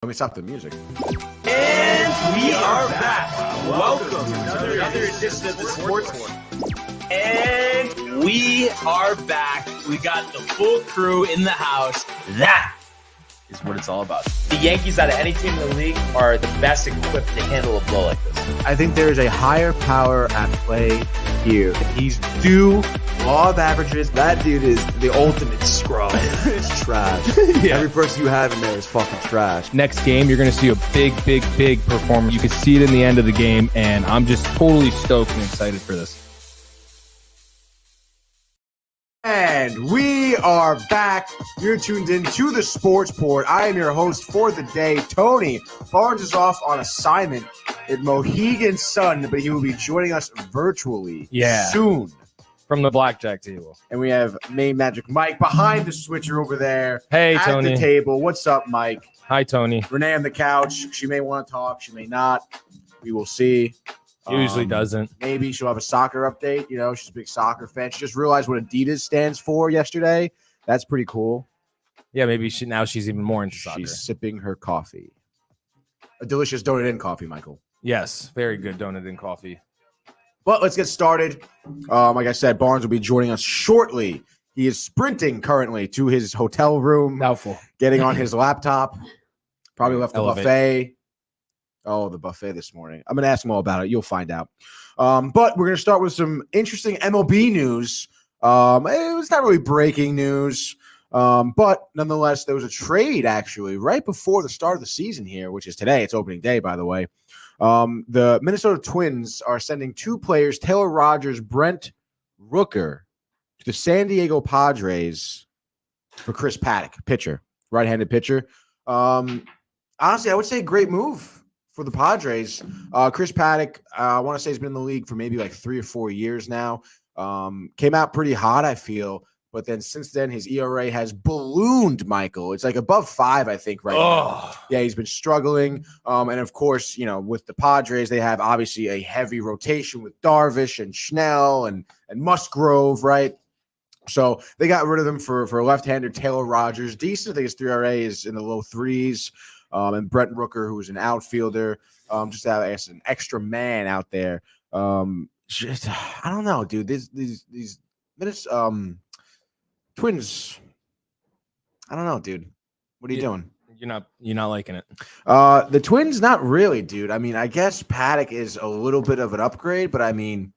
Let me stop the music. And we are back. Welcome to another edition of the Sports War. And we are back. We got the full crew in the house. That is what it's all about. The Yankees, out of any team in the league, are the best equipped to handle a blow like this. I think there is a higher power at play here. He's due law of averages. That dude is the ultimate scrub. It's trash. Yeah. Every person you have in there is fucking trash. Next game, you're going to see a big performance. You can see it in the end of the game, and I'm just totally stoked and excited for this. And we are back. You're tuned in to the Sports Port. I am your host for the day, Tony. Barnes is off on assignment at Mohegan Sun, but he will be joining us virtually soon. From the blackjack table. And we have Main Magic Mike behind the switcher over there. Hey, at Tony. the table. What's up, Mike? Hi, Tony. Renee on the couch. She may want to talk. She may not. We will see. Usually doesn't. Maybe she'll have a soccer update. You know, she's a big soccer fan. She just realized what Adidas stands for yesterday. That's pretty cool. Yeah, maybe now she's even more into soccer. She's sipping her coffee. A delicious donut-in coffee, Michael. Yes, very good donut-in coffee. But let's get started. Like I said, Barnes will be joining us shortly. He is sprinting currently to his hotel room. Doubtful. Getting on his laptop. Probably left the Elevate. buffet. Oh, the buffet this morning. I'm going to ask him all about it. You'll find out. But we're going to start with some interesting MLB news. It was not really breaking news. But nonetheless, there was a trade actually right before the start of the season here, which is today. It's opening day, by the way. The Minnesota Twins are sending two players, Taylor Rogers, Brent Rooker, to the San Diego Padres for Chris Paddock, pitcher, right-handed pitcher. Honestly, I would say great move for the Padres. Chris Paddock, I want to say he's been in the league for maybe like 3 or 4 years now. Came out pretty hot, I feel. But then since then, his ERA has ballooned, Michael. It's like above 5, I think, right now. Yeah, he's been struggling. And, of course, you know, with the Padres, they have obviously a heavy rotation with Darvish and Schnell and Musgrove, right? So they got rid of them for left-hander Taylor Rogers. Decent. I think his 3 ERA is in the low 3s. And Brent Rooker, who is an outfielder, just to have, I guess, an extra man out there. I don't know, dude. These minutes, Twins. I don't know, dude. What are you doing? You're not liking it. The Twins, not really, dude. I mean, I guess Paddock is a little bit of an upgrade, but I mean,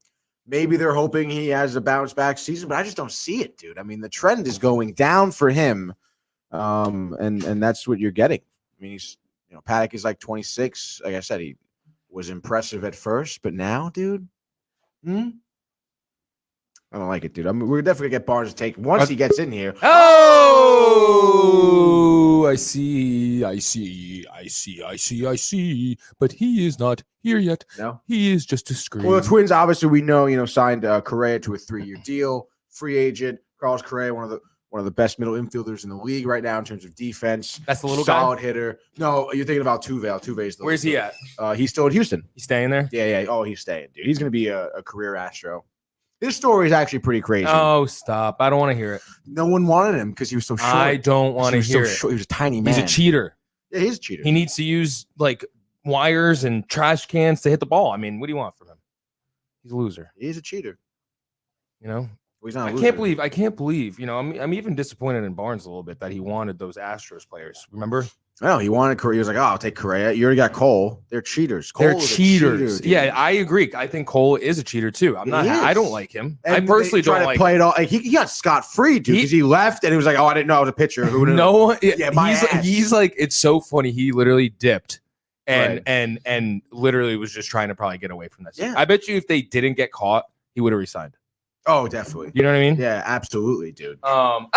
maybe they're hoping he has a bounce back season, but I just don't see it, dude. I mean, the trend is going down for him. And that's what you're getting. I mean, Paddock is like 26. Like I said, he was impressive at first, but now, dude, I don't like it, dude. I mean, we're definitely gonna get Barnes to take once he gets in here. Oh, I see. But he is not here yet. No, he is just a screen. Well, the Twins, obviously, we know, signed Correa to a 3-year deal, free agent. Carlos Correa, one of the best middle infielders in the league right now in terms of defense. That's the little solid guy? hitter. No, you're thinking about Tuve. Tuve's the Where's he at? He's still at Houston. He's staying there? Yeah. Oh, he's staying, dude. He's going to be a career Astro. His story is actually pretty crazy. Oh, stop. I don't want to hear it. No one wanted him because he was so short. I don't want to hear it. He was a tiny man. He's a cheater. Yeah, he's a cheater. He needs to use like wires and trash cans to hit the ball. I mean, what do you want from him? He's a loser. He's a cheater. Well, he's not a I loser. can't believe, I'm even disappointed in Barnes a little bit that he wanted those Astros players. Remember? No, he wanted Correa. He was like, I'll take Correa. You already got Cole. They're cheaters. They're cheaters. Yeah, I agree. I thinkOle is a cheater too. I don't like him. And I personally don't like play it all. Like, he got scot-free, dude, because he left and he was like, I didn't know I was a pitcher. Who no one. Yeah, he's like, it's so funny. He literally dipped and literally was just trying to probably get away from this. Yeah. I bet you if they didn't get caught, he would have resigned. Oh, definitely. You know what I mean? Yeah, absolutely, dude. Brian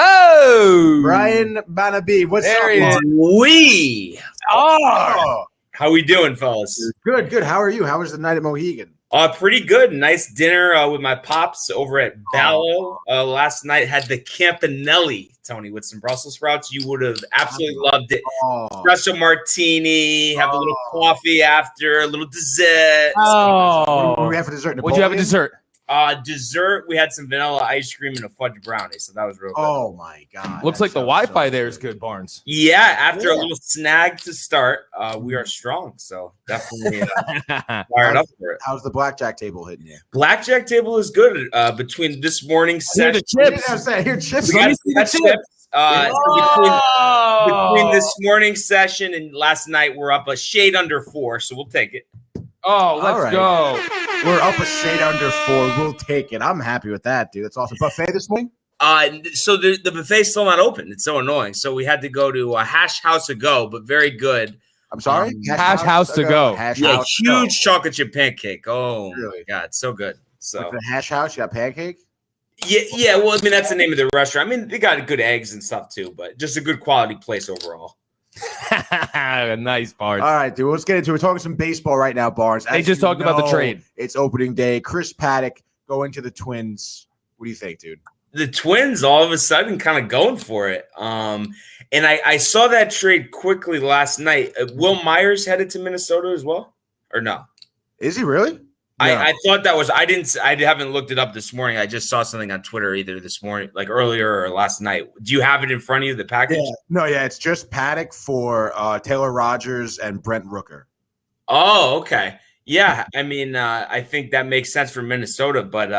Banabi, what's there up? He is. We are. Oh, How we doing, fellas? good. How are you? How was the night at Mohegan? Pretty good. Nice dinner with my pops over at Ballo. Last night had the Campanelli, Tony, with some Brussels sprouts. You would have absolutely loved it. Espresso martini, have a little coffee after, a little dessert. What do we have for dessert? What'd you have for dessert? Dessert, we had some vanilla ice cream and a fudge brownie, so that was real good. Oh my god! Looks like the Wi-Fi there is good, Barnes. Yeah, after a little snag to start, we are strong, so definitely fired up for it. How's the blackjack table hitting you? Blackjack table is good. Between this morning's Here session, the chips. I was saying, here, chips. we got the chips. Between this morning's session and last night, we're up a shade under 4, so we'll take it. Oh, let's go. We're up a shade under 4. We'll take it. I'm happy with that, dude. That's awesome. Buffet this morning? So the buffet's still not open. It's so annoying. So we had to go to a Hash House to go, but very good. I'm sorry? Hash House to go. Yeah, huge chocolate chip pancake. Oh, really? My God. So good. So with the Hash House, you got pancake? Yeah. Well, I mean, that's the name of the restaurant. I mean, they got good eggs and stuff too, but just a good quality place overall. Nice, Barnes. All right, dude. Let's get into it. We're talking some baseball right now, Barnes. They just talked about the trade. It's opening day. Chris Paddock going to the Twins. What do you think, dude? The Twins all of a sudden kind of going for it. And I saw that trade quickly last night. Will Myers headed to Minnesota as well, or no? Is he really? No. I thought that was. I haven't looked it up this morning. I just saw something on Twitter either this morning, like earlier or last night. Do you have it in front of you? The package? Yeah. No, it's just Paddock for Taylor Rogers and Brent Rooker. Oh, okay. Yeah, I mean, I think that makes sense for Minnesota, but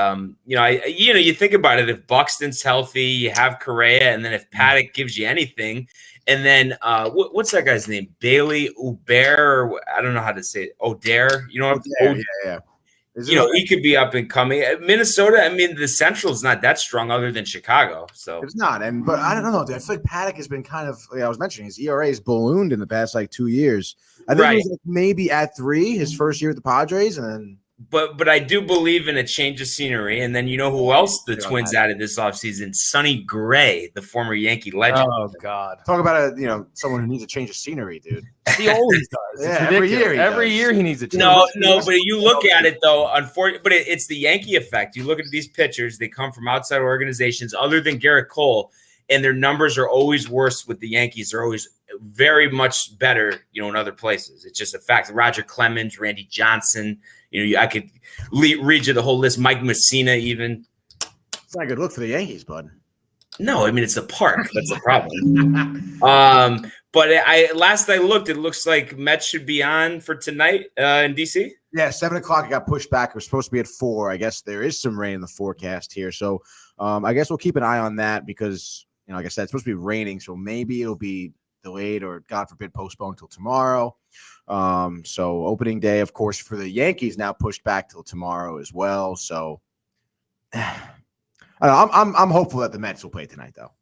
you think about it. If Buxton's healthy, you have Correa, and then if Paddock gives you anything, and then what's that guy's name? Bailey Uber? I don't know how to say it. O'Dare. You know what? Yeah. He could be up and coming. Minnesota, I mean, the Central is not that strong other than Chicago. So it's not. But I don't know, dude. I feel like Paddock has been kind of, I was mentioning, his ERA has ballooned in the past 2 years. I think he was maybe at 3 his first year with the Padres, and then. But I do believe in a change of scenery. And then you know who else the Twins added this offseason? Sonny Gray, the former Yankee legend. Oh, God. Talk about someone who needs a change of scenery, dude. He always does. Yeah, every year he needs a change. No, but you look at it, though, unfortunately, but it's the Yankee effect. You look at these pitchers, they come from outside organizations other than Garrett Cole, and their numbers are always worse with the Yankees. They're always very much better, in other places. It's just a fact. Roger Clemens, Randy Johnson, I could read you the whole list. Mike Messina, even. It's not a good look for the Yankees, bud. No, I mean, it's the park. That's the problem. But last I looked, it looks like Mets should be on for tonight in D.C. Yeah, 7 o'clock. It got pushed back. It was supposed to be at 4. I guess there is some rain in the forecast here. So I guess we'll keep an eye on that because, like I said, it's supposed to be raining. So maybe it'll be delayed or, God forbid, postponed until tomorrow. So opening day, of course, for the Yankees now pushed back till tomorrow as well. So I'm hopeful that the Mets will play tonight, though.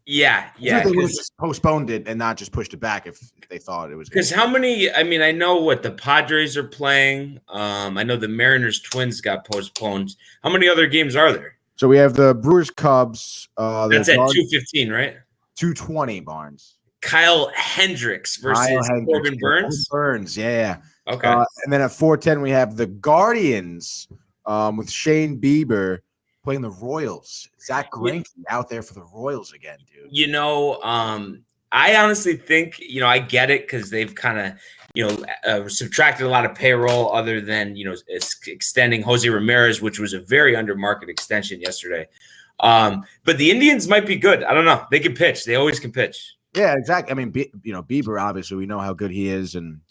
Yeah. They would have just postponed it and not just pushed it back if they thought it was. Because how many? I mean, I know what the Padres are playing. I know the Mariners Twins got postponed. How many other games are there? So we have the Brewers Cubs. That's at 2:15, right? 2:20, Barnes. Kyle Hendricks versus Corbin Burns. Yeah. Okay. And then at 4:10 we have the Guardians with Shane Bieber playing the Royals. Zach Greinke out there for the Royals again, dude. I honestly think I get it because they've kind of subtracted a lot of payroll other than extending Jose Ramirez, which was a very under market extension yesterday. But the Indians might be good. I don't know. They can pitch. They always can pitch. Yeah, exactly. I mean, Bieber, obviously, we know how good he is. And,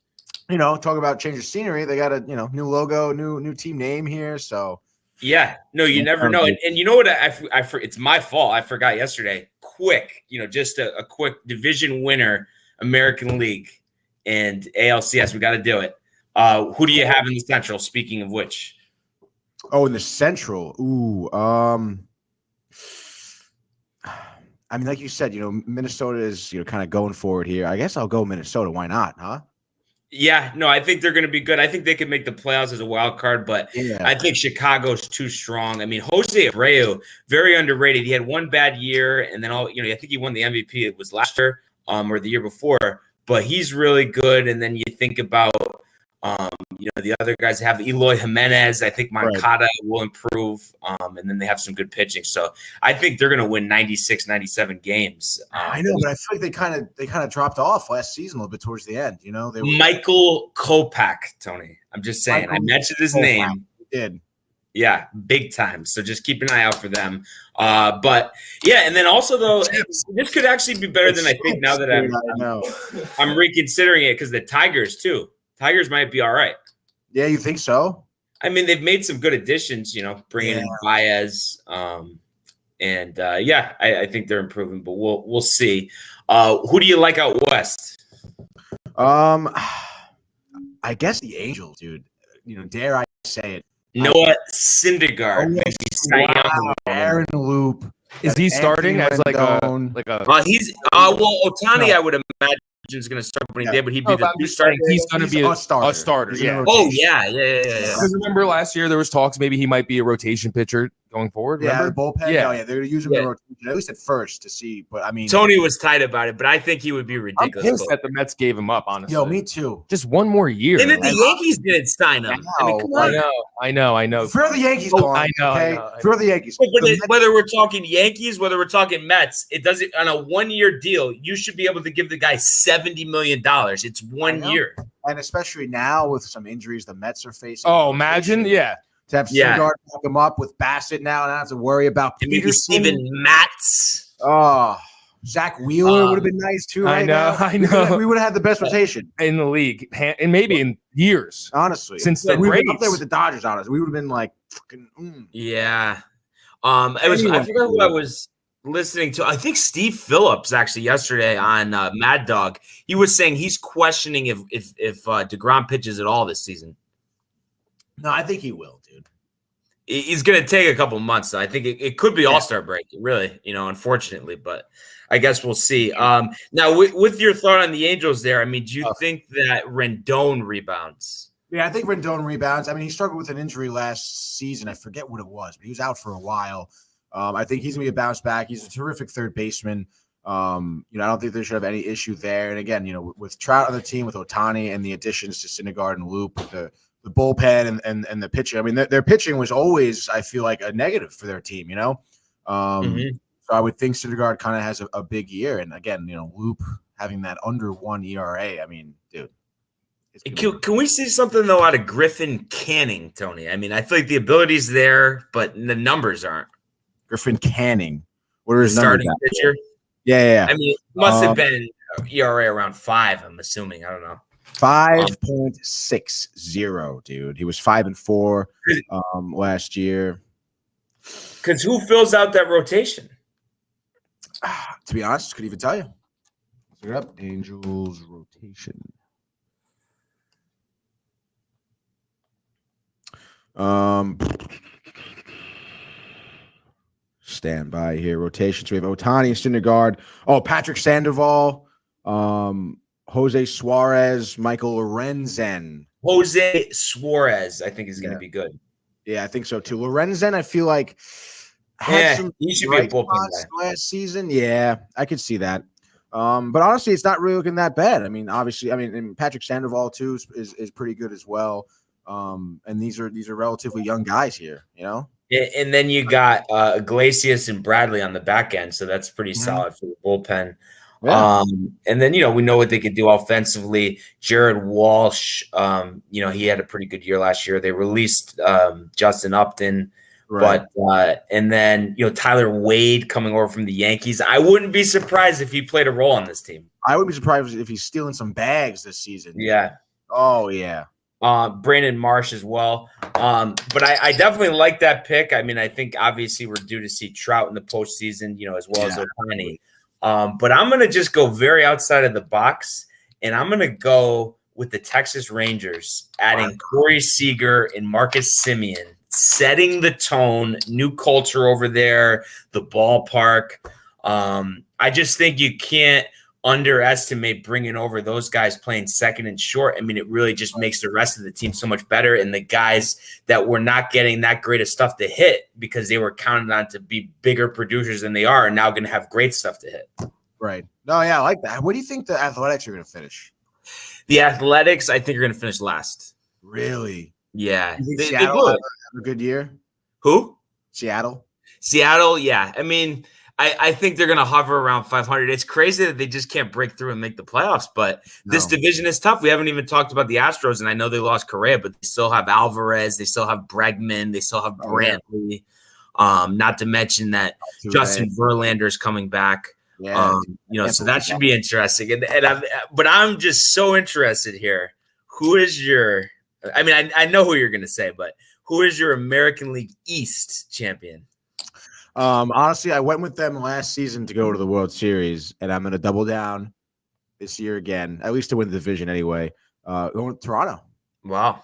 talk about change of scenery. They got a, new logo, new team name here. So, yeah. No, you never know. And you know what? It's my fault. I forgot yesterday. Quick, just a quick division winner, American League and ALCS. We got to do it. Who do you have in the Central, speaking of which? Oh, in the Central. Ooh, I mean, like you said, Minnesota is, kind of going forward here. I guess I'll go Minnesota. Why not, huh? Yeah, no, I think they're going to be good. I think they could make the playoffs as a wild card, but I think Chicago's too strong. I mean, Jose Abreu, very underrated. He had one bad year, and then I think he won the MVP. It was last year or the year before, but he's really good. And then you think about, the other guys have Eloy Jimenez. I think Moncada will improve, and then they have some good pitching. So I think they're going to win 96, 97 games. I know, but I feel like they kind of dropped off last season a little bit towards the end. They were Michael Kopech, Tony. I'm just saying. I mentioned his name. He did. Yeah, big time. So just keep an eye out for them. But yeah, and then also though, this could actually be better than I think now that I'm reconsidering it because the Tigers too. Tigers might be all right. Yeah, you think so? I mean, they've made some good additions, bringing in Baez. I think they're improving, but we'll see. Who do you like out west? I guess the Angels, dude. Dare I say it? Noah Syndergaard. Wow. Aaron Loop. Is he starting as like a? He's Ohtani, I would imagine is going to start when he did, but he'd be the starting. He's going to be a starter. Yeah. Oh yeah. Because remember last year there was talks maybe he might be a rotation pitcher going forward. Remember? Yeah, the bullpen. Yeah, they're going to use him in rotation at least at first to see. But I mean, Tony was tight about it, but I think he would be ridiculous. I'm pissed that the Mets gave him up. Honestly, yo, me too. Just one more year. And then the Yankees didn't sign him. I mean, come on. I know. For the Yankees, I know. For the Yankees. Whether we're talking Yankees, whether we're talking Mets, it doesn't on a 1-year deal. You should be able to give the guy $70 million. It's 1 year, and especially now with some injuries the Mets are facing. Oh, imagine, to have Syndergaard back him up with Bassett now, and I don't have to worry about Peterson, even Matz. Oh, Zach Wheeler would have been nice too. I know. We would have had the best rotation in the league, and maybe in years. Honestly, since we were up there with the Dodgers. Honestly, we would have been like fucking. Yeah. I forgot who I was listening to. I think Steve Phillips actually yesterday on Mad Dog. He was saying he's questioning if DeGrom pitches at all this season. No, I think he will, dude. He's going to take a couple months. So I think it could be All-Star break, really, unfortunately, but I guess we'll see. Now, with your thought on the Angels there, I mean, do you think that Rendon rebounds? Yeah, I think Rendon rebounds. I mean, he struggled with an injury last season. I forget what it was, but he was out for a while. I think he's going to be a bounce back. He's a terrific third baseman. I don't think they should have any issue there. And again, with Trout on the team, with Ohtani and the additions to Syndergaard and Loop, the bullpen and the pitching. I mean, their pitching was always, I feel like, a negative for their team, So I would think Syndergaard kind of has a big year. And again, Loop having that under 1 ERA. I mean, dude. Can we see something, though, out of Griffin Canning, Tony? I mean, I feel like the ability's there, but the numbers aren't. Griffin Canning. What are his starting pitcher? Yeah. I mean, it must have been ERA around 5, I'm assuming. I don't know. 5.60, dude. He was 5-4 last year. Because who fills out that rotation? To be honest, couldn't even tell you. Let's look it up. Angels rotation. Stand by here. Rotations. We have Ohtani, Syndergaard. Oh, Patrick Sandoval. Jose Suarez, Michael Lorenzen. Jose Suarez, I think, is going to be good. Yeah, I think so too. Lorenzen, I feel like he should be a bullpen guy last season. Yeah, I could see that. But honestly, it's not really looking that bad. I mean, obviously, and Patrick Sandoval too is pretty good as well. And these are relatively young guys here, And then you got Iglesias and Bradley on the back end, so that's pretty solid for the bullpen. Yeah. And then, we know what they could do offensively. Jared Walsh, he had a pretty good year last year. They released Justin Upton, but and then, Tyler Wade coming over from the Yankees. I wouldn't be surprised if he played a role on this team. I wouldn't be surprised if he's stealing some bags this season. Yeah. Oh, yeah. Brandon Marsh as well. But I definitely like that pick. I mean, I think obviously we're due to see Trout in the postseason, as well as Ohtani. But I'm going to just go very outside of the box, and I'm going to go with the Texas Rangers, adding Corey Seager and Marcus Semien, setting the tone, new culture over there, the ballpark. I just think you can't underestimate bringing over those guys playing second and short. I mean, it really just makes the rest of the team so much better. And the guys that were not getting that great of stuff to hit because they were counted on to be bigger producers than they are now going to have great stuff to hit. Right. No, yeah, I like that. What do you think the Athletics are going to finish? The Athletics, I think, are going to finish last. Really? Yeah. Seattle have a good year? Who? Seattle? Seattle, yeah. I mean, I think they're going to hover around 500. It's crazy that they just can't break through and make the playoffs, but this division is tough. We haven't even talked about the Astros, and I know they lost Correa, but they still have Alvarez. They still have Bregman. They still have Brantley. Not to mention that Justin Verlander is coming back. Yeah, so that should be interesting. But I'm just so interested here. Who is your – I mean, I know who you're going to say, but who is your American League East champion? Honestly, I went with them last season to go to the World Series, and I'm going to double down this year again, at least to win the division anyway. Going with Toronto. Wow.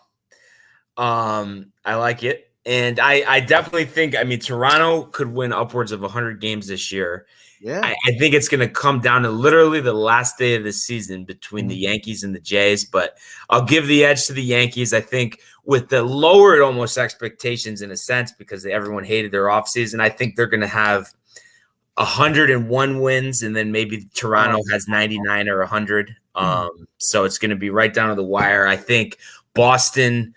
I like it. And I definitely think, Toronto could win upwards of 100 games this year. Yeah. I think it's going to come down to literally the last day of the season between the Yankees and the Jays, but I'll give the edge to the Yankees. I think with the lowered almost expectations in a sense because everyone hated their offseason, I think they're going to have 101 wins, and then maybe Toronto has 99 or 100. So it's going to be right down to the wire. I think Boston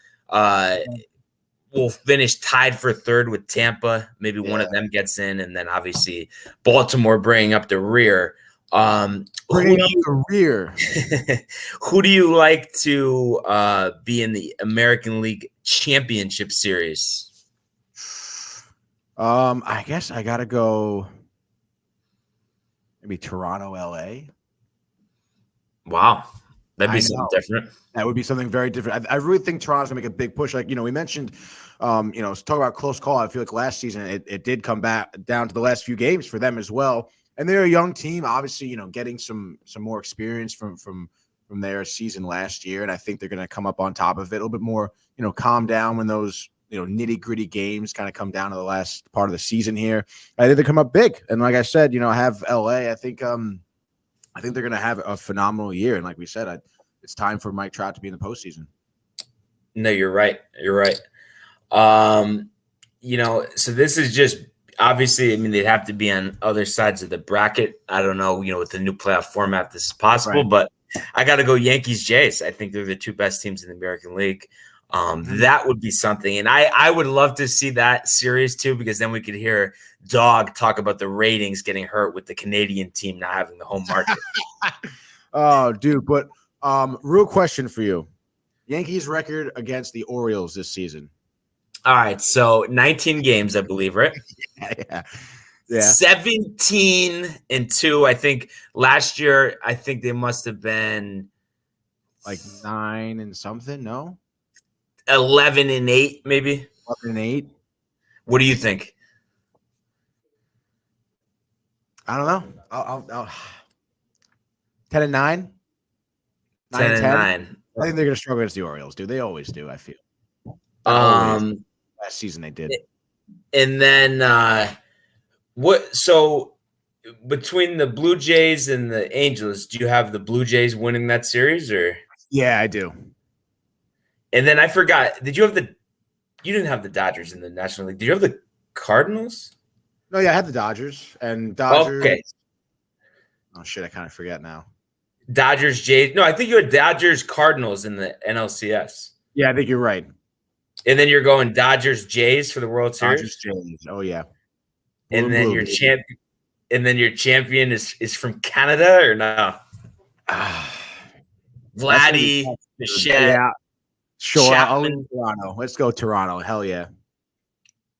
will finish tied for third with Tampa. Maybe one of them gets in, and then obviously Baltimore bringing up the rear. Who do you like to be in the American League Championship Series? I guess I gotta go maybe Toronto, LA. Wow. That'd be something different. That would be something very different. I really think Toronto's gonna make a big push. Like, we mentioned, talk about close call. I feel like last season it did come back down to the last few games for them as well. And they're a young team, obviously, getting some more experience from their season last year. And I think they're gonna come up on top of it a little bit more, calm down when those nitty-gritty games kind of come down to the last part of the season here. I think they come up big. And like I said, I have LA. I think they're going to have a phenomenal year. And like we said, it's time for Mike Trout to be in the postseason. No, you're right. You're right. So this is just obviously, they'd have to be on other sides of the bracket. I don't know, with the new playoff format, this is possible, but I got to go Yankees Jays. I think they're the two best teams in the American League. That would be something. And I would love to see that series too, because then we could hear Dog talk about the ratings getting hurt with the Canadian team not having the home market. Oh, dude. But real question for you. Yankees record against the Orioles this season. All right. So 19 games, I believe, right? Yeah. 17-2. I think last year, I think they must have been like 9 and something. No, 11-8, maybe 11-8. What do you think? I don't know. I'll 10-9. 10-9. I think they're going to struggle against the Orioles, dude. They always do. I feel. Last season they did. And then so between the Blue Jays and the Angels, do you have the Blue Jays winning that series, or? Yeah, I do. And then I forgot. You didn't have the Dodgers in the National League. Did you have the Cardinals? No, yeah, I had the Dodgers and Dodgers. Okay. Oh shit, I kind of forget now. Dodgers, Jays. No, I think you had Dodgers, Cardinals in the NLCS. Yeah, I think you're right. And then you're going Dodgers, Jays for the World Series. Dodgers, Jays. Oh yeah. And then your champion. And then your champion is from Canada or no? Vladdy, Bichette. Yeah. Sure. Chapman. Toronto. Let's go Toronto. Hell yeah.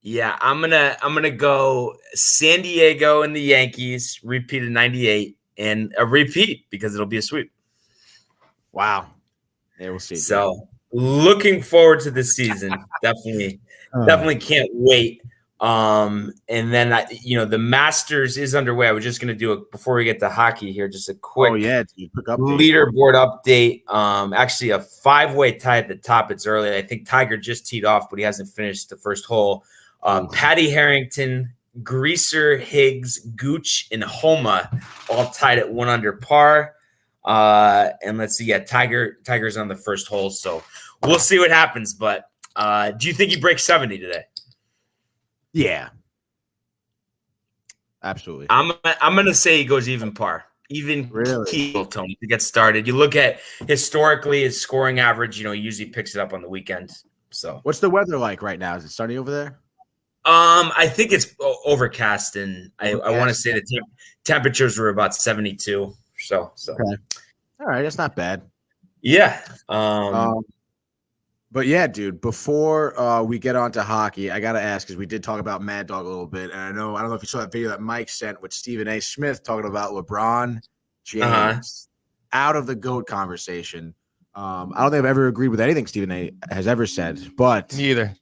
Yeah, I'm gonna go San Diego and the Yankees, repeat of 98, and a repeat because it'll be a sweep. Wow. Yeah, we'll see. So looking forward to this season. Definitely can't wait. And then the Masters is underway. I was just gonna do it before we get to hockey here. Just a quick leaderboard update. Actually a 5-way tie at the top. It's early. I think Tiger just teed off, but he hasn't finished the first hole. Patty Harrington, Greaser, Higgs, Gooch, and Homa all tied at 1 under par. And let's see, Tiger's on the first hole, so we'll see what happens. But do you think he breaks 70 today? Yeah, absolutely. I'm gonna say he goes even par, even keel, Tony, to get started. You look at historically his scoring average. He usually picks it up on the weekend. So what's the weather like right now? Is it sunny over there? I think it's overcast, and I want to say the temperatures were about 72. So. Okay. All right, that's not bad. Yeah. But yeah, dude, before we get on to hockey, I got to ask, because we did talk about Mad Dog a little bit. And I don't know if you saw that video that Mike sent with Stephen A. Smith talking about LeBron James out of the GOAT conversation. I don't think I've ever agreed with anything Stephen A. has ever said, but Me either.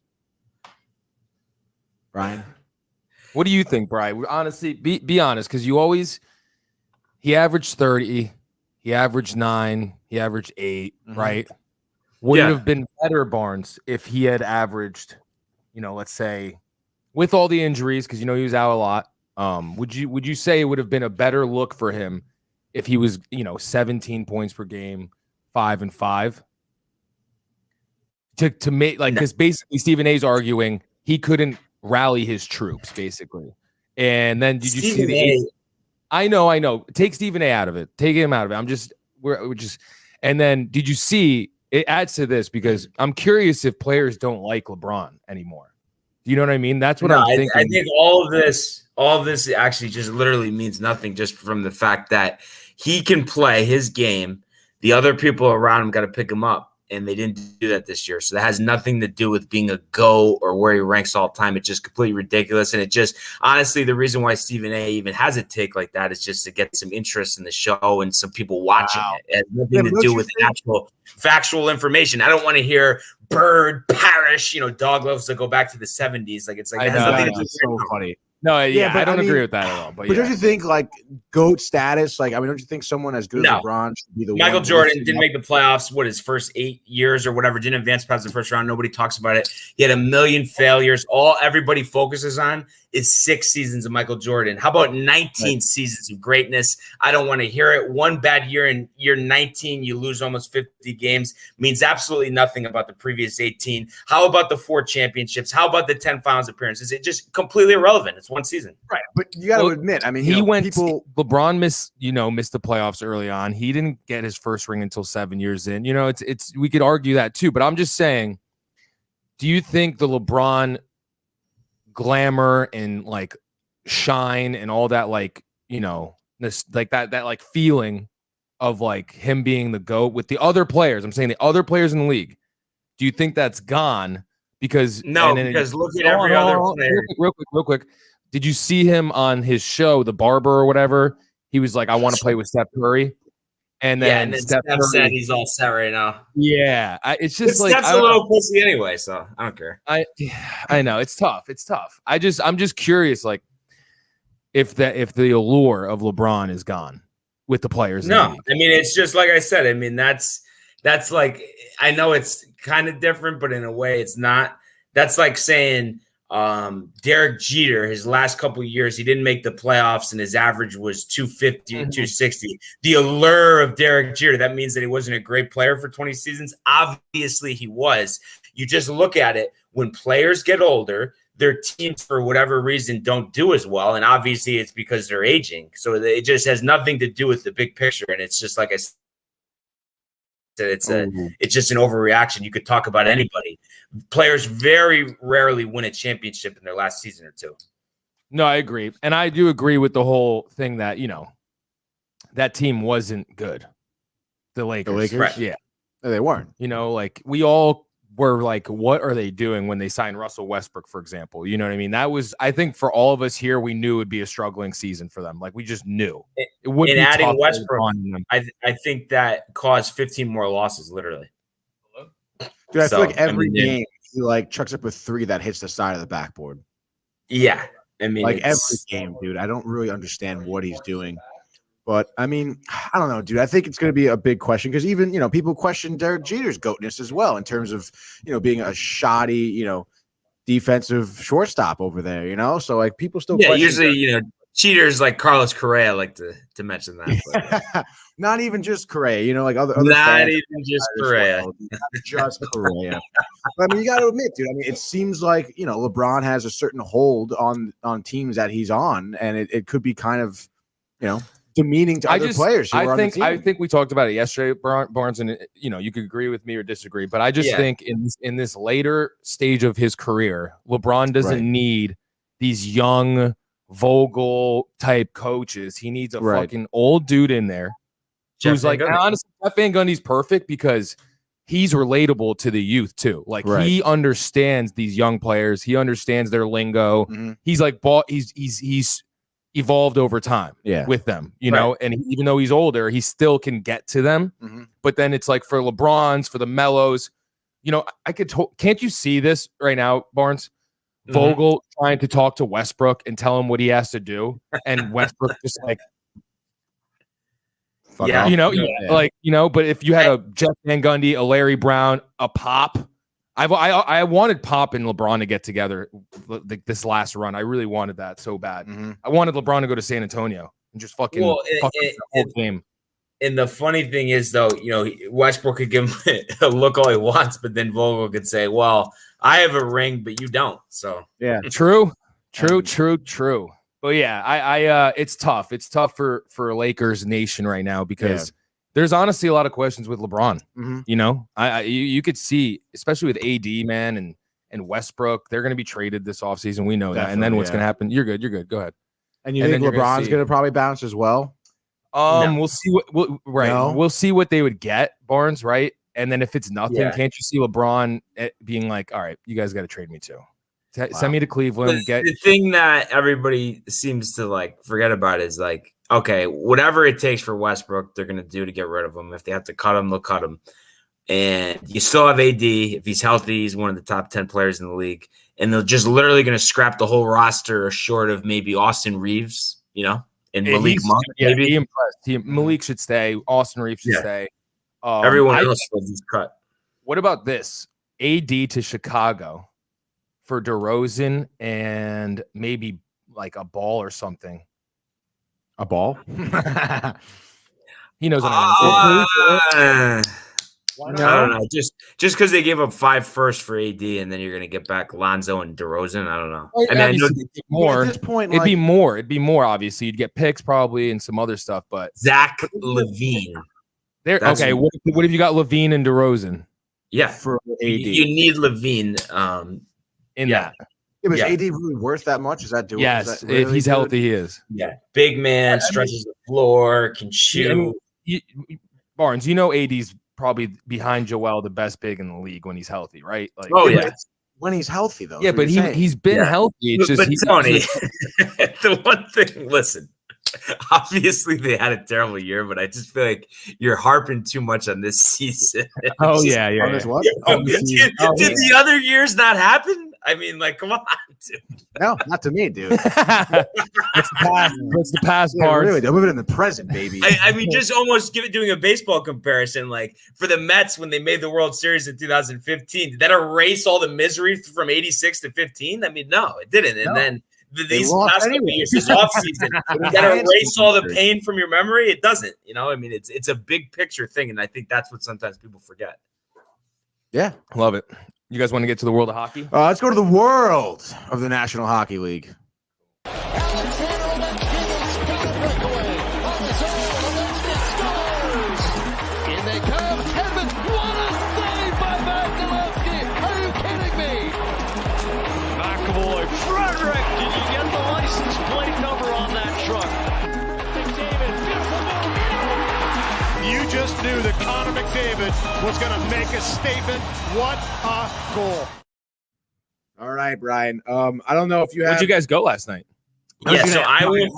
Brian, what do you think, Brian? Honestly, be honest, because he averaged 30, he averaged 9, he averaged 8, right? Would it have been better, Barnes, if he had averaged, let's say, with all the injuries, because he was out a lot? Would you say it would have been a better look for him if he was 17 points per game, 5 and 5? To make because basically Stephen A's arguing he couldn't rally his troops, basically. And then did you see the? I know. Take Stephen A out of it. Take him out of it. We're just. And then did you see? It adds to this because I'm curious if players don't like LeBron anymore. Do you know what I mean? That's what I'm thinking. I think all of this actually just literally means nothing, just from the fact that he can play his game. The other people around him got to pick him up, and they didn't do that this year. So that has nothing to do with being a GOAT or where he ranks all time. It's just completely ridiculous. And it just, honestly, the reason why Stephen A even has a take like that is just to get some interest in the show and some people watching it. It has nothing to do with actual factual information. I don't want to hear Bird, Parrish, Dog loves to go back to the 70s. Like, it's like, it's so funny. No, yeah, I don't agree with that at all. But don't you think, like, GOAT status? Like, don't you think someone as good as LeBron should be the Michael Jordan didn't make the playoffs, his first 8 years or whatever, didn't advance past the first round. Nobody talks about it. He had a million failures. All everybody focuses on is 6 seasons of Michael Jordan. How about 19 seasons of greatness? I don't want to hear it. One bad year in year 19, you lose almost 50 games, means absolutely nothing about the previous 18. How about the 4 championships? How about the 10 finals appearances? It's just completely irrelevant. It's one season. Right. But you got to admit, LeBron missed the playoffs early on. He didn't get his first ring until 7 years in. It's we could argue that too, but I'm just saying, do you think the LeBron glamour and like shine and all that, this like that like feeling of like him being the GOAT with the other players, I'm saying the other players in the league, do you think that's gone? Because because look at every other player. Real quick. Did you see him on his show, The Barber or whatever? He was like, I want to play with Steph Curry. And then Steph said he's all set right now. Yeah. It's just like Steph's a little pussy anyway, so I don't care. I know. It's tough. I'm just curious, like, if the allure of LeBron is gone with the players. No, I mean, it's just like I said. I mean, that's like, I know it's kind of different, but in a way it's not. That's like saying Derek Jeter, his last couple of years, he didn't make the playoffs and his average was 250 and 260. The allure of Derek Jeter, that means that he wasn't a great player for 20 seasons. Obviously he was. You just look at it. When players get older, their teams, for whatever reason, don't do as well. And obviously it's because they're aging. So it just has nothing to do with the big picture. And it's just like I said, it's just an overreaction. You could talk about anybody. Players very rarely win a championship in their last season or two. No, I agree. And I do agree with the whole thing that, that team wasn't good. The Lakers. Right. Yeah. No, they weren't. Like we all were like, what are they doing when they signed Russell Westbrook, for example? You know what I mean? That was, I think for all of us here, we knew it would be a struggling season for them. Like we just knew. It wouldn't be adding Westbrook, I think that caused 15 more losses, literally. Dude, I feel like every game he like chucks up a 3 that hits the side of the backboard. Yeah. I mean, like every game, dude. I don't really understand what he's doing. But I mean, I don't know, dude. I think it's going to be a big question because even, people question Derek Jeter's GOATness as well in terms of, being a shoddy, defensive shortstop over there, So like people still question usually, cheaters like Carlos Correa like to mention that. But. Not even just Correa, like other not even just Correa. Well, just Correa. But I mean, you got to admit, dude. I mean, it seems like LeBron has a certain hold on teams that he's on, and it could be kind of, demeaning to other players. I think we talked about it yesterday, Barnes, and you could agree with me or disagree, but I just think in this later stage of his career, LeBron doesn't need these young Vogel type coaches. He needs a fucking old dude in there who's like, honestly, Jeff Van Gundy's perfect because he's relatable to the youth too. Like he understands these young players. He understands their lingo. He's like he's evolved over time with them, you know, and even though he's older, he still can get to them. But then it's like for LeBrons, for the Mellos, can't you see this right now, Barnes? Vogel trying to talk to Westbrook and tell him what he has to do, and Westbrook just like, but if you had a Jeff Van Gundy, a Larry Brown, a Pop, I wanted Pop and LeBron to get together this last run. I really wanted that so bad. I wanted LeBron to go to San Antonio and just fucking the whole game. And the funny thing is, though, Westbrook could give him a look all he wants, but then Vogel could say, well, I have a ring, but you don't. So true. But yeah, it's tough. It's tough for Lakers Nation right now because there's honestly a lot of questions with LeBron. You could see, especially with AD, man, and Westbrook, they're going to be traded this offseason. We know that. And then what's going to happen? You're good. Go ahead. And you think LeBron's going to probably bounce as well? No. We'll see we'll see what they would get, Barnes, right? And then if it's nothing, can't you see LeBron being like, all right, you guys got to trade me too. Send me to Cleveland. The thing that everybody seems to like forget about is like, okay, whatever it takes for Westbrook, they're going to do to get rid of him. If they have to cut him, they'll cut him. And you still have AD. If he's healthy, he's one of the top 10 players in the league. And they're just literally going to scrap the whole roster short of maybe Austin Reeves, and Malik Monk. Maybe he impressed. Malik should stay. Austin Reeves should stay. Everyone else was cut. What about this? AD to Chicago for DeRozan and maybe like a ball or something. A ball? He knows what I mean. I don't know. Just because they gave up 5 firsts for AD and then you're going to get back Lonzo and DeRozan, I don't know. I know more. At this point, it'd be more. It'd be more, obviously. You'd get picks probably and some other stuff, but Zach LaVine. Okay, what if you got LaVine and DeRozan? Yeah, for AD. You need LaVine in that. Was AD really worth that much? Is that doing? Yes, really if he's healthy, he is. Yeah, big man, stretches the floor, can shoot. Barnes, AD's probably behind Joel, the best big in the league when he's healthy, right? Like, when he's healthy though. Yeah, but he's been healthy. It's just Tony. The one thing, listen. Obviously, they had a terrible year, but I just feel like you're harping too much on this season. Did the other years not happen? I mean, like, come on, dude. No, not to me, dude. It's the past part. Really, they're living in the present, baby. I mean, just almost doing a baseball comparison. Like for the Mets when they made the World Series in 2015, did that erase all the misery from 86 to 15? I mean, no, it didn't. And then these past couple years, this offseason, that erase all the pain from your memory? It doesn't. I mean, it's a big picture thing, and I think that's what sometimes people forget. Yeah, love it. You guys want to get to the world of hockey? Let's go to the world of the National Hockey League. Frederick, did you get the license plate number on that truck? McDavid, beautiful move. You just knew that Connor McDavid was going to make a statement. What a goal. All right, Brian. I don't know if you have. Where'd you guys go last night? Yeah, so I went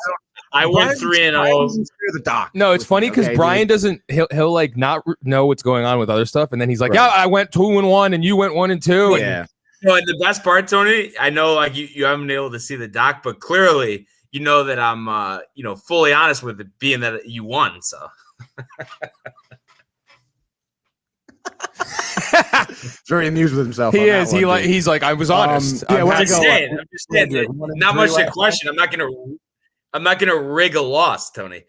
3-0. The doc. No, it's funny because Brian doesn't. He'll like not know what's going on with other stuff, and then he's like, "Yeah, I went 2-1, and you went 1-2." Yeah. And the best part, Tony, I know like you haven't been able to see the doc, but clearly you know that I'm fully honest with it, being that you won. So very amused with himself. He is. He's like I was honest. I'm just saying. Not much to question. I'm not gonna rig a loss, Tony.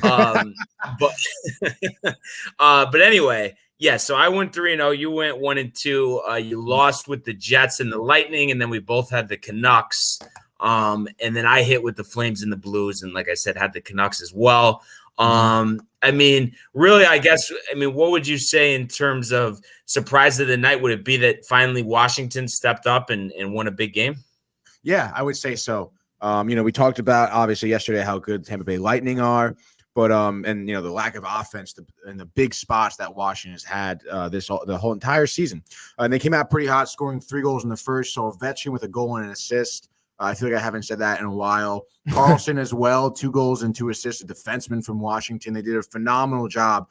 But anyway. Yeah, so I went 3-0. You went 1-2. You lost with the Jets and the Lightning, and then we both had the Canucks. And then I hit with the Flames and the Blues, and like I said, had the Canucks as well. I mean, really, what would you say in terms of surprise of the night? Would it be that finally Washington stepped up and won a big game? Yeah, I would say so. We talked about obviously yesterday how good Tampa Bay Lightning are, but the lack of offense and the big spots that Washington has had the whole entire season. And they came out pretty hot, scoring 3 goals in the first. So Ovechkin with a goal and an assist. I feel like I haven't said that in a while. Carlson as well, 2 goals and 2 assists, a defenseman from Washington. They did a phenomenal job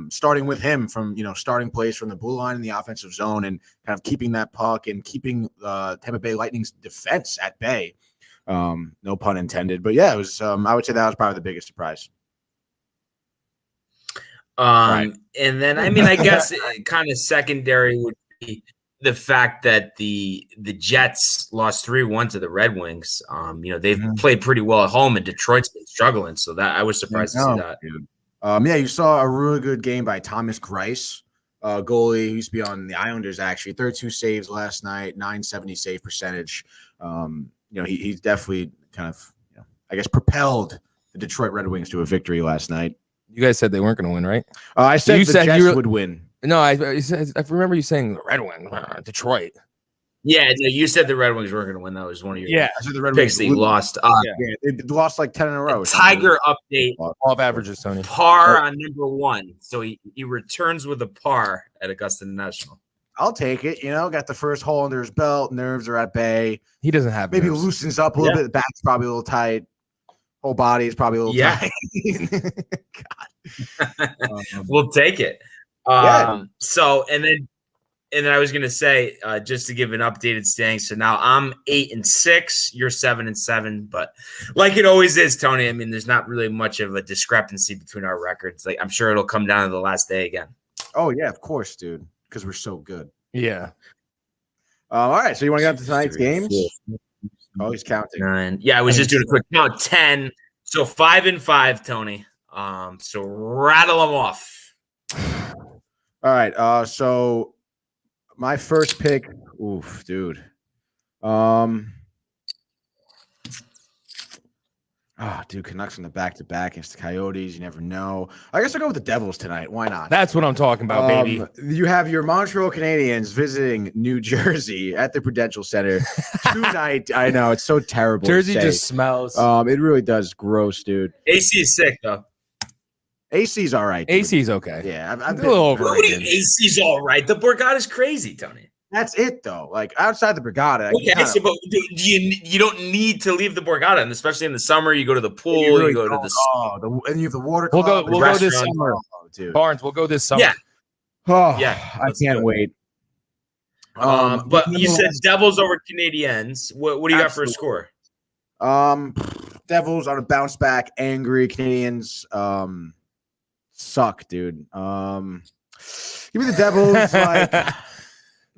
starting with him from, starting plays from the blue line in the offensive zone and kind of keeping that puck and keeping Tampa Bay Lightning's defense at bay. No pun intended. But, yeah, it was. I would say that was probably the biggest surprise. Right. And then, I guess kind of secondary would be the fact that the Jets lost 3-1 to the Red Wings. They've played pretty well at home, and Detroit's been struggling. So that I was surprised to see that. Dude. You saw a really good game by Thomas Greiss, goalie who used to be on the Islanders, actually. 32 saves last night, 970 save percentage. He's definitely kind of, propelled the Detroit Red Wings to a victory last night. You guys said they weren't going to win, right? I said the Jets would win. No, I remember you saying the Red Wings, Detroit. Yeah, you said the Red Wings weren't going to win. That was one of your I said the Red picks Wings that you lost. They lost like 10 in a row. Tiger update. Off averages, Tony. Par on number 1. So he returns with a par at Augusta National. I'll take it. Got the first hole under his belt. Nerves are at bay. He doesn't have maybe nerves. Loosens up a little bit. The back's probably a little tight. Whole body is probably a little tight. God. We'll take it. So and then I was gonna say just to give an updated standing. So now I'm 8-6. You're 7-7. But like it always is, Tony. There's not really much of a discrepancy between our records. Like I'm sure it'll come down to the last day again. Oh yeah, of course, dude. Because we're so good. Yeah. All right. So you want to get up to tonight's games? Oh, he's counting. 9. Yeah, I was just doing a quick count. 10. So 5-5, Tony. So rattle them off. All right. So my first pick. Oof, dude. Canucks on the back-to-back against the Coyotes. You never know. I guess I'll go with the Devils tonight. Why not? That's what I'm talking about, baby. You have your Montreal Canadiens visiting New Jersey at the Prudential Center tonight. I know. It's so terrible. Jersey just smells. It really does. Gross, dude. AC is sick, though. AC's all right. Dude. AC's okay. Yeah. I'm a little overrated. AC's all right. The Borgata's crazy, Tony. That's it, though. Like, outside the Borgata. Okay, so but you don't need to leave the Borgata, and especially in the summer, you go to the pool, you go to the and you have the water club. We'll go this summer. Dude. Barnes, we'll go this summer. Yeah. I can't wait. But you said Devils over Canadiens. What do you got for a score? Devils on a bounce back, angry. Canadiens suck, dude. Give me the Devils, like.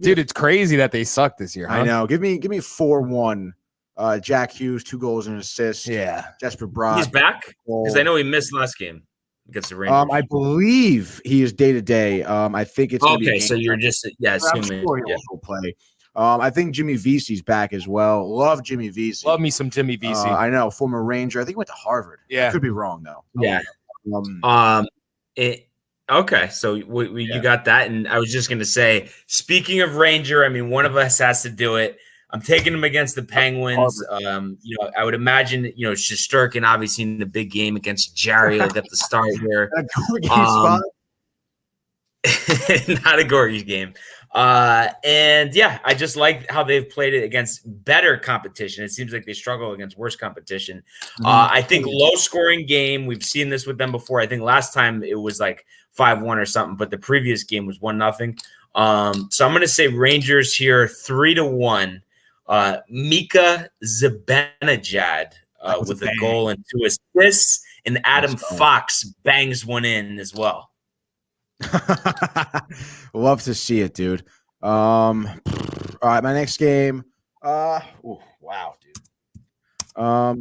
Dude, it's crazy that they suck this year. Huh? I know. Give me 4-1. Jack Hughes, 2 goals and an assist. Yeah. Jesper Bratt. He's back? Because I know he missed last game against the Rangers. I believe he is day-to-day. I think it's okay, so you're just assuming. Sure he'll play. I think Jimmy Vesey's back as well. Love Jimmy Vesey. Love me some Jimmy Vesey. I know, former Ranger. I think he went to Harvard. Yeah. I could be wrong, though. Yeah. Okay, so you got that, and I was just going to say, speaking of Ranger, one of us has to do it. I'm taking him against the Penguins. I would imagine, Shesterkin obviously in the big game against Jarry will get the start here. Not a Gorgie game. And yeah, I just like how they've played it against better competition. It seems like they struggle against worse competition. I think low scoring game. We've seen this with them before. I think last time it was like 5-1 or something, but the previous game was 1-0. So I'm going to say Rangers here 3-1. Mika Zibanejad with a goal and 2 assists, and Adam Fox bangs one in as well. Love to see it, dude. All right, my next game. Wow, dude. All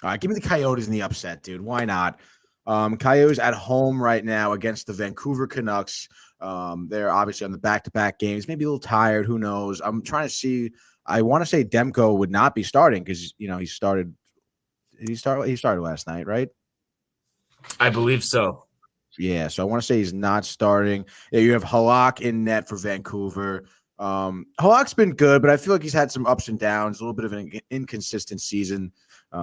right, give me the Coyotes in the upset, dude. Why not? Coyotes at home right now against the Vancouver Canucks. They're obviously on the back-to-back games, maybe a little tired. Who knows? I'm trying to see I want to say Demko would not be starting because he started last night, right? I believe so. Yeah, so I want to say he's not starting. Yeah, you have Halak in net for Vancouver. Halak's been good, but I feel like he's had some ups and downs, a little bit of an inconsistent season.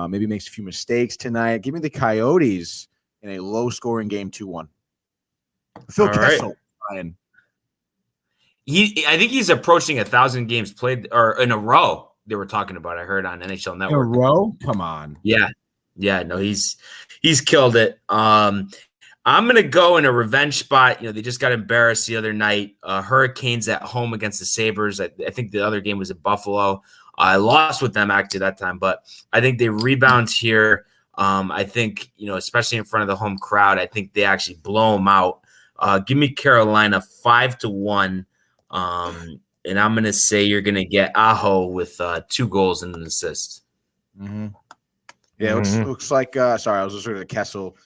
Maybe makes a few mistakes tonight. Give me the Coyotes in a low-scoring game, 2-1. Phil Kessel, Ryan. I think he's approaching 1,000 games played or in a row. They were talking about. I heard on NHL Network. In a row? Come on. Yeah. No, he's killed it. I'm gonna go in a revenge spot. They just got embarrassed the other night. Hurricanes at home against the Sabres. I think the other game was at Buffalo. I lost with them actually that time, but I think they rebound here. I think especially in front of the home crowd, I think they actually blow them out. Give me Carolina 5-1. And I'm going to say you're going to get Aho with 2 goals and an assist. Mm-hmm. Yeah, looks like sorry, I was listening to Kessel.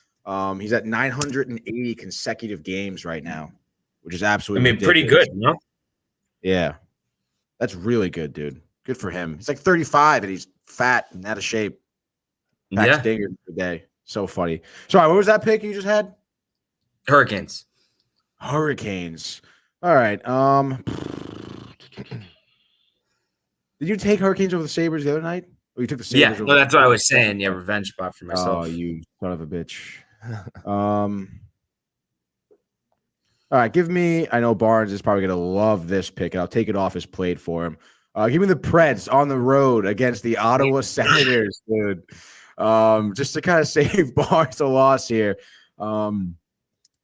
He's at 980 consecutive games right now, which is absolutely ridiculous. Pretty good, no? Yeah. That's really good, dude. Good for him. He's like 35 and he's fat and out of shape. Packs dingers today. So funny. Sorry, what was that pick you just had? Hurricanes. All right. Did you take Hurricanes over the Sabres the other night? Or you took the Sabres over that's what I was saying. Yeah, revenge spot for myself. Oh, you son of a bitch. All right, give me – I know Barnes is probably going to love this pick, and I'll take it off his plate for him. Give me the Preds on the road against the Ottawa Senators, dude. Just to kind of save Barnes a loss here.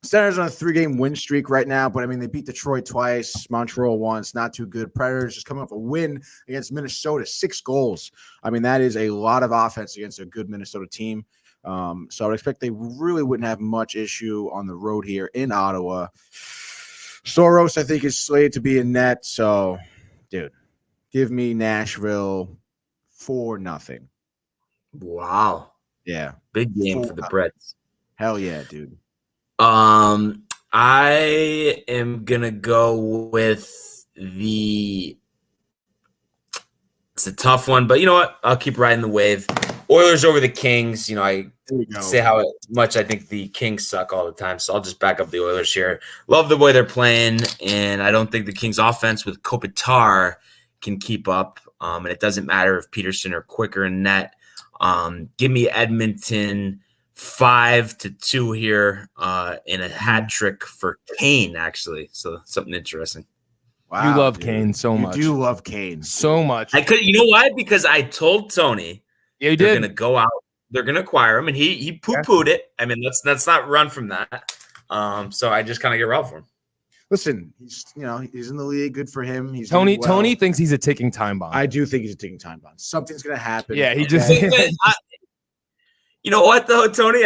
Senators on a 3-game win streak right now, but they beat Detroit twice, Montreal once, not too good. Predators just coming off a win against Minnesota, 6 goals. that is a lot of offense against a good Minnesota team. So I would expect they really wouldn't have much issue on the road here in Ottawa. Soros, I think, is slated to be in net. So, dude, give me Nashville 4-0. Wow. Yeah. Big game for the Preds. Hell yeah, dude. I am gonna go with it's a tough one, but you know what? I'll keep riding the wave. Oilers over the Kings. I say how much I think the Kings suck all the time, so I'll just back up the Oilers here. Love the way they're playing, and I don't think the Kings offense with Kopitar can keep up. And it doesn't matter if Peterson or Quicker in net. Give me Edmonton 5-2 here, in a hat trick for Kane, actually. So something interesting. Wow, you love Kane so much. You do love Kane so much. I could, why? Because I told Tony, you they're going to go out, they're going to acquire him, and he poo-pooed it. Let's not run from that. So I just kind of get riled for him. Listen, he's in the league. Good for him. He's Tony thinks he's a ticking time bomb. I do think he's a ticking time bomb. Something's going to happen. Yeah, he just. You know what, though, Tony?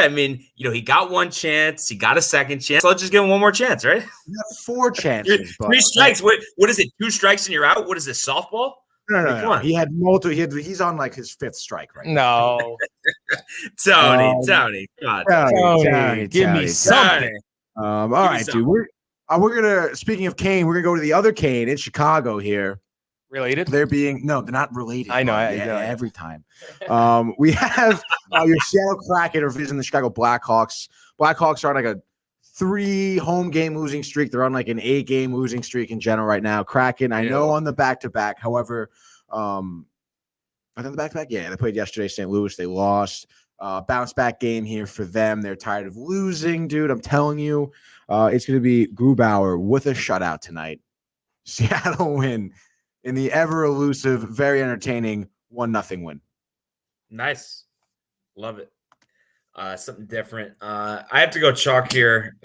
He got one chance. He got a second chance. So let's just give him one more chance, right? You have 4 chances. 3 strikes. What is it? 2 strikes and you're out? What is this, softball? No. Come on. He had multiple. He's on like his 5th strike right now. No. Tony. Tony, give me something. All right, dude. We're gonna. Speaking of Kane, we're gonna go to the other Kane in Chicago here. Related? They're not related. I know. Every time. We have your Seattle Kraken are visiting the Chicago Blackhawks. Blackhawks are on like a 3 home game losing streak. They're on like an 8-game losing streak in general right now. Kraken, I know on the back-to-back. However, I think the back-to-back. Yeah, they played yesterday. St. Louis, they lost. Bounce back game here for them. They're tired of losing, dude. I'm telling you, it's going to be Grubauer with a shutout tonight. Seattle win in the ever elusive, very entertaining 1-0 win. Nice. Love it. Something different. I have to go chalk here.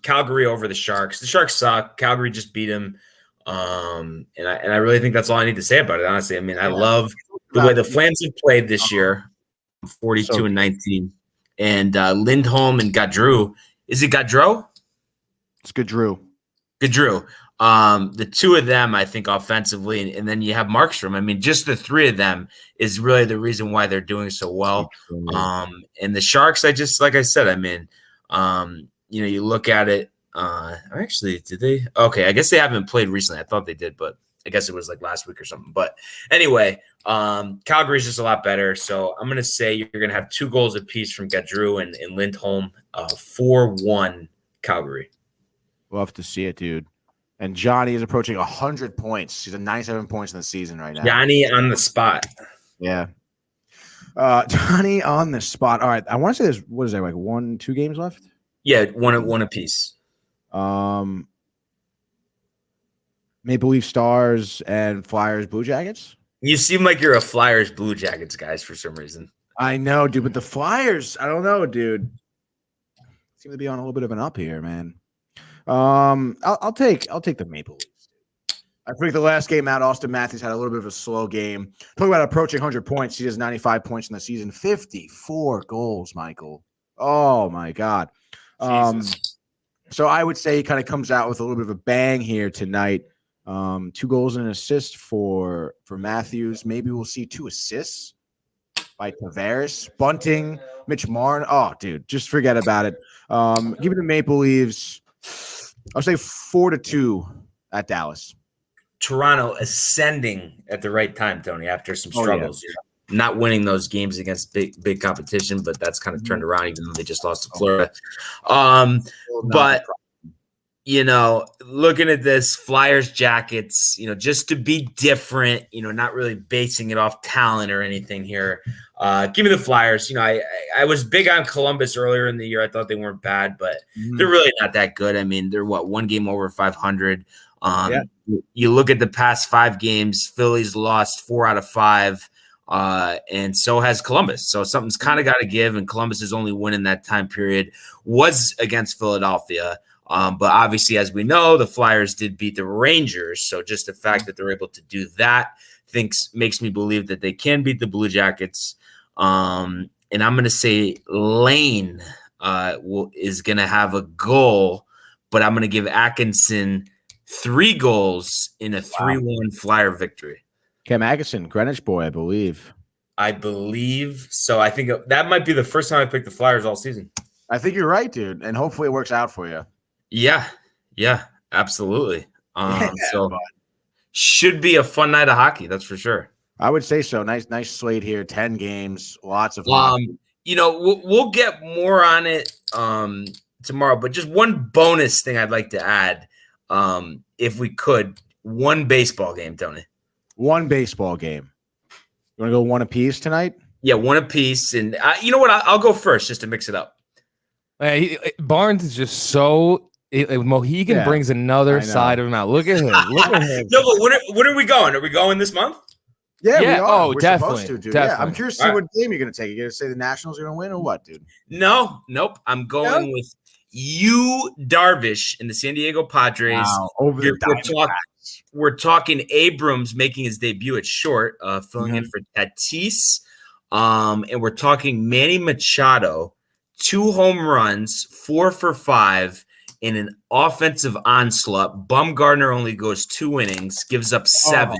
Calgary over the Sharks. The Sharks suck. Calgary just beat them. And I really think that's all I need to say about it, honestly. I love the way the Flames have played this year, 42-19. And Lindholm and Gaudreau. Is it Gaudreau? It's Gaudreau. The 2 of them, I think, offensively, and then you have Markstrom. Just the 3 of them is really the reason why they're doing so well. And the Sharks, like I said, you look at it. Actually, did they? Okay, I guess they haven't played recently. I thought they did, but I guess it was like last week or something. But anyway, Calgary's just a lot better. So I'm going to say you're going to have 2 goals apiece from Gaudreau and Lindholm, 4-1 Calgary. Love to see it, dude. And Johnny is approaching 100 points. He's at 97 points in the season right now. Johnny on the spot. Yeah. Johnny on the spot. All right. I want to say there's, what is there, like 1-2 games left? Yeah, one apiece. Maple Leaf Stars and Flyers Blue Jackets. You seem like you're a Flyers Blue Jackets guys for some reason. I know, dude, but the Flyers, I don't know, dude. Seem to be on a little bit of an up here, man. I'll take the Maple Leafs. I think the last game out, Austin Matthews had a little bit of a slow game. Talking about approaching 100 points. He has 95 points in the season, 54 goals, Michael. Oh my God. So I would say he kind of comes out with a little bit of a bang here tonight. 2 goals and an assist for Matthews. Maybe we'll see 2 assists by Tavares, Bunting, Mitch Martin. Oh, dude, just forget about it. Give me the Maple Leafs. I'll say 4-2 at Dallas. Toronto ascending at the right time, Tony, after some struggles. Yeah. Not winning those games against big competition, but that's kind of turned around, even though they just lost to Florida. But looking at this Flyers Jackets, just to be different, not really basing it off talent or anything here. Give me the Flyers. I was big on Columbus earlier in the year. I thought they weren't bad, but they're really not that good. I mean, they're 1 game over 500. You look at the past 5 games, Philly's lost 4 out of 5. And so has Columbus. So something's kind of got to give, and Columbus's only win in that time period was against Philadelphia. But obviously, as we know, the Flyers did beat the Rangers. So just the fact that they're able to do that makes me believe that they can beat the Blue Jackets. And I'm going to say Lane is going to have a goal, but I'm going to give Atkinson 3 goals in a 3-1 Flyer victory. Cam Atkinson, Greenwich boy, I believe. I believe so. I think that might be the first time I picked the Flyers all season. I think you're right, dude. And hopefully it works out for you. Yeah, absolutely. So should be a fun night of hockey, that's for sure. I would say so. Nice slate here. 10 games, lots of we'll get more on it tomorrow, but just one bonus thing I'd like to add, if we could, 1 baseball game, Tony. 1 baseball game. You want to go 1 apiece tonight? Yeah, 1 apiece. And you know what? I'll go first just to mix it up. Barnes is just so Mohegan brings another side of him out. Look at him. Look at him. No, but when are we going? Are we going this month? Yeah, we are. Oh, We're definitely. Supposed to, dude. Definitely. Yeah, I'm curious to see what game you're going to take. You're going to say the Nationals are going to win or what, dude? Nope. I'm going with Yu Darvish in the San Diego Padres. Wow, over the We're talking Abrams making his debut at short, filling in for Tatis. And we're talking Manny Machado, 2 home runs, 4 for 5 in an offensive onslaught. Bumgarner only goes 2 innings, gives up 7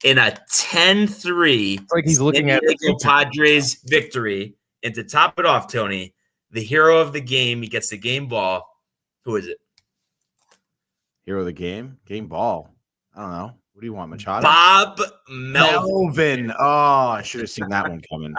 in a 10-3. It's like he's looking at the Padres victory. And to top it off, Tony, the hero of the game, he gets the game ball. Who is it? Hero of the game? Game ball. I don't know. What do you want, Machado? Bob Melvin. Oh, I should have seen that one coming.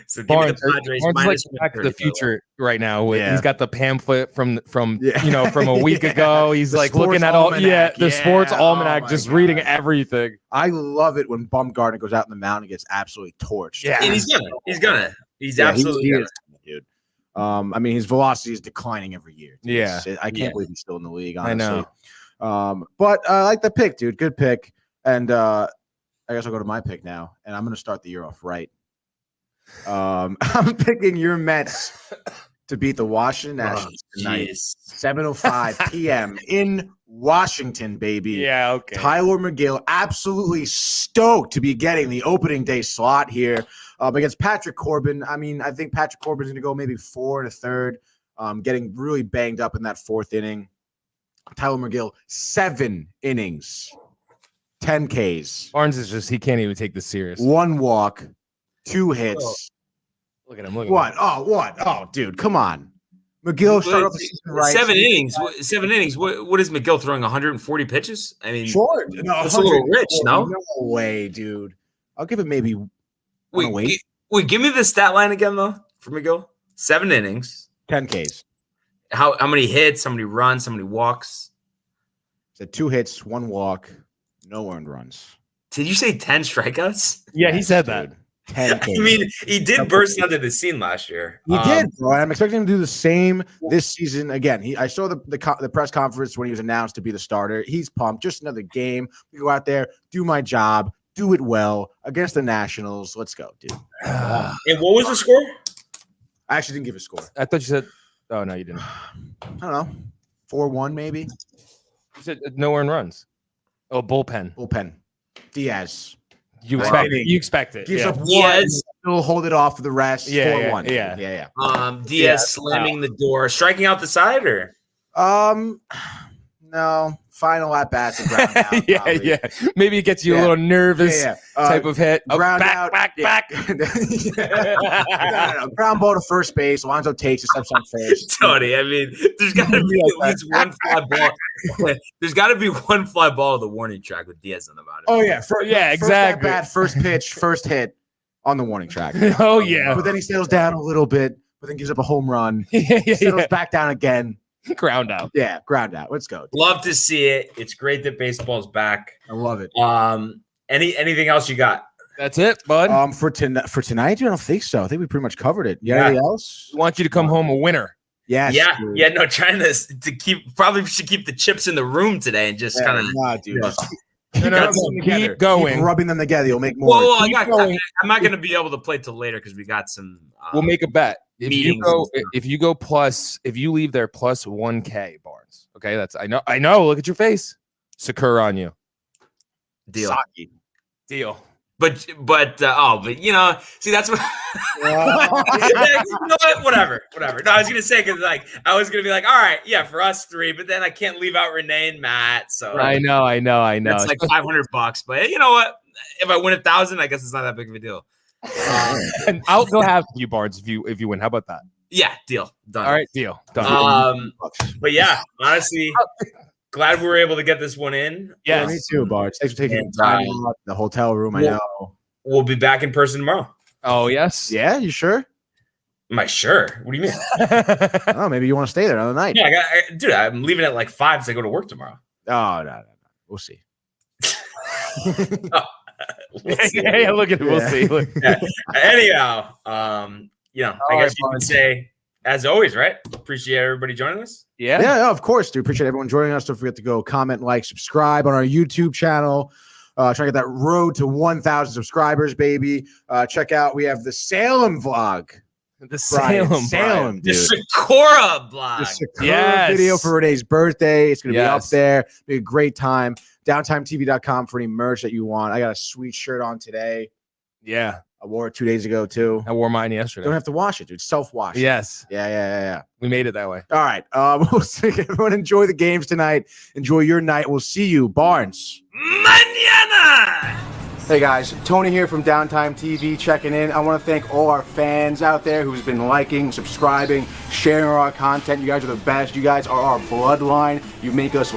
So Barnes, give me the Padres Barnes minus like Back to the Future right now. Yeah. He's got the pamphlet from from a week ago. He's The like sports looking at all almanac. the sports almanac, my just God. reading everything. I love it when Bumgarner goes out in the mound and gets absolutely torched. Yeah. And he's absolutely he gonna. is, dude. I mean, his velocity is declining every year. Dude. Yeah. I can't believe he's still in the league, honestly. I know. But I like the pick, dude. Good pick. And I guess I'll go to my pick now. And I'm going to start the year off right. I'm picking your Mets to beat the Washington Nationals tonight. 7:05 p.m. in Washington, baby. Yeah, okay. Tyler McGill absolutely stoked to be getting the opening day slot here against Patrick Corbin. I mean, I think Patrick Corbin's going to go maybe 4 1/3, getting really banged up in that 4th inning. Tyler McGill, 7 innings, 10 Ks. Barnes is just, he can't even take this serious. 1 walk, 2 hits. Look at him. Look at What? him. Oh, what? Oh, dude, come on. McGill started off the season right. 7 innings. 7 innings. What is McGill throwing? 140 pitches? I mean, Short. No, that's a little rich, no? No way, dude. I'll give it maybe. Wait, give me the stat line again, though, for McGill. 7 innings. 10 Ks. How many hits? How many runs? How many walks? Said 2 hits, 1 walk, no earned runs. Did you say 10 strikeouts? Yeah, he said that. 10 Ks. I mean, he did burst onto the scene last year. He did, bro. I'm expecting him to do the same this season again. I saw the press conference when he was announced to be the starter. He's pumped. Just another game. We go out there, do my job, do it well against the Nationals. Let's go, dude. And what was the score? I actually didn't give a score. I thought you said. Oh no, you didn't. I don't know. 4-1 maybe. You said no earned runs. Oh, bullpen. Diaz. You expect it. Gives Yeah. up 1. Diaz. He'll hold it off for the rest. Yeah, 4-1. yeah. Diaz slamming the door, striking out the side, or No. Final at bats and ground out. yeah. Maybe it gets you a little nervous type of hit. Ground out. Back. No. Ground ball to first base. Alonso takes it, steps on first. Tony, I mean, there's got to be at least one fly ball. There's got to be one fly ball to the warning track with Diaz on the bottom. Oh yeah, exactly. First at bat, first pitch, first hit on the warning track. Oh yeah. But then he settles down a little bit, but then gives up a home run. Settles back down again. Ground out. Yeah, ground out. Let's go. Love to see it. It's great that baseball's back. I love it. Anything else you got? That's it, bud. For tonight, I don't think so. I think we pretty much covered it. Anything else? We want you to come home a winner. Yes, yeah, dude. yeah. No, trying to keep. Probably should keep the chips in the room today and just kind of. Nah, dude. Keep going. Keep rubbing them together. You'll make more. Well, I'm not going to be able to play till later because we got some. We'll make a bet. If you leave there plus 1K, Barnes. Okay, that's I know. Look at your face. Sakura on you. Deal. Saki. Deal. But you know, see that's what. You know what? Whatever. No, I was gonna say because I was gonna be like, all right, yeah, for us 3, but then I can't leave out Renee and Matt. So I know. It's like $500, but you know what? If I win 1,000, I guess it's not that big of a deal. And I'll go have you, Barnes, if you win. How about that? Yeah, deal. Done. All right, deal. Done. But yeah, honestly, glad we were able to get this one in. Yes. Yeah, me too, Barnes. Thanks for taking the time out, the hotel room. I know. We'll be back in person tomorrow. Oh, yes. Yeah, you sure? Am I sure? What do you mean? Oh, maybe you want to stay there another night. Yeah, dude, I'm leaving at like 5 because I go to work tomorrow. Oh, no. We'll see. We'll see. Yeah, look at it. We'll see. Look. Yeah. Anyhow, you know, I guess you can say, as always, right? Appreciate everybody joining us. Yeah, of course, dude. Appreciate everyone joining us. Don't forget to go comment, like, subscribe on our YouTube channel. Try to get that road to 1,000 subscribers, baby. Check out, we have the Salem vlog. The Salem, dude. The Sakura blog. The Sakura video for Renee's birthday. It's going to be up there. Be a great time. DowntimeTV.com for any merch that you want. I got a sweet shirt on today. Yeah. I wore it 2 days ago, too. I wore mine yesterday. Don't have to wash it, dude. Self-wash. Yes. Yeah. We made it that way. All right. We'll see. Everyone enjoy the games tonight. Enjoy your night. We'll see you, Barnes. Mañana! Hey guys, Tony here from Downtime TV checking in. I want to thank all our fans out there who's been liking, subscribing, sharing our content. You guys are the best. You guys are our bloodline. You make us